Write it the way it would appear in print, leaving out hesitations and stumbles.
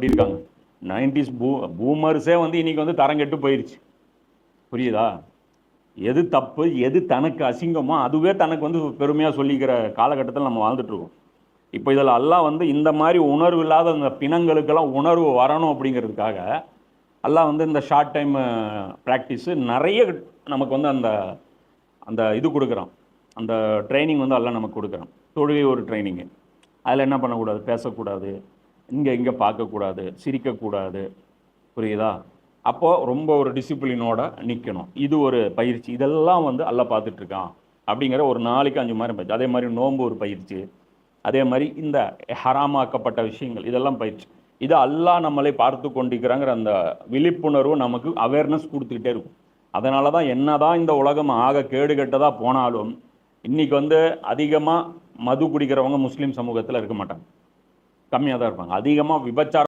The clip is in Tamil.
எப்படி இருக்காங்க. 90s பூமர்ஸே வந்து இன்னைக்கு வந்து தரங்கெட்டு போயிடுச்சு. புரியுதா? எது தப்பு, எது தனக்கு அசிங்கமோ அதுவே தனக்கு வந்து பெருமையாக சொல்லிக்கிற காலகட்டத்தில் நம்ம வாழ்ந்துட்டு இருக்கோம். இப்போ இதில் அல்லாஹ் வந்து இந்த மாதிரி உணர்வு இல்லாத அந்த பிணங்களுக்கெல்லாம் உணர்வு வரணும் அப்படிங்கிறதுக்காக அல்லாஹ் வந்து இந்த ஷார்ட் டைம் ப்ராக்டிஸு நிறைய நமக்கு வந்து அந்த அந்த இது கொடுக்குறான். அந்த ட்ரைனிங் வந்து அல்லாஹ் நமக்கு கொடுக்குறான். தொழுகை ஒரு ட்ரைனிங்கு. அதில் என்ன பண்ணக்கூடாது, பேசக்கூடாது, இங்கே பார்க்கக்கூடாது, சிரிக்கக்கூடாது. புரியுதா? அப்போது ரொம்ப ஒரு டிசிப்ளினோட நிற்கணும். இது ஒரு பயிற்சி. இதெல்லாம் வந்து அல்லாஹ் பார்த்துட்ருக்கான் அப்படிங்கிற ஒரு நாளைக்கு 5 மாதிரி பயிற்சி. அதே மாதிரி நோன்பு ஒரு பயிற்சி. அதே மாதிரி இந்த ஹராமாக்கப்பட்ட விஷயங்கள் இதெல்லாம் பயிற்சி. இது அல்லாஹ் நம்மளை பார்த்து கொண்டிருக்கிறாங்கிற அந்த விழிப்புணர்வு நமக்கு அவேர்னஸ் கொடுத்துக்கிட்டே இருக்கும். அதனால தான் என்னதான் இந்த உலகம் ஆக கேடு கெட்டதாக போனாலும் இன்றைக்கி வந்து அதிகமாக மது குடிக்கிறவங்க முஸ்லீம் சமூகத்தில் இருக்க மாட்டாங்க, கம்மியாக தான் இருப்பாங்க. அதிகமாக விபச்சாரம்